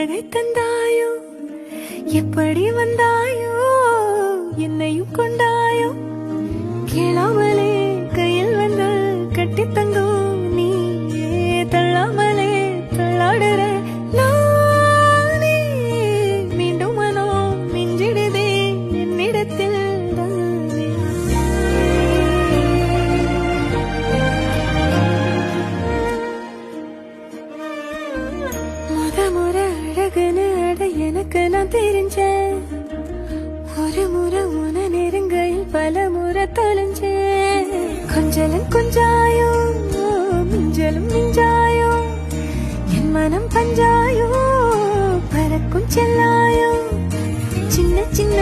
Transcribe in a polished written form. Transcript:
புன்னகை தந்தாயோ எப்படி வந்தாயோ என்னையும் கொண்டாயோ கேளாமலே கையில் வந்து கட்டி தங்கோ நீ தள்ளாமலே தள்ளாடுற நானே மீண்டும் மனோ மிஞ்சிடுதே என்னிடத்தில் முறை அழகுன்னு அட எனக்கு நான் தெரிஞ்சேன் ஒரு முறை உன நெருங்கையில் பல முறை தொலைஞ்சேன் கொஞ்சலும் கொஞ்சாயோ மிஞ்சலும் மிஞ்சாயோ என் மனம் பஞ்சாயோ பறக்கும் செல்லாயோ சின்ன சின்ன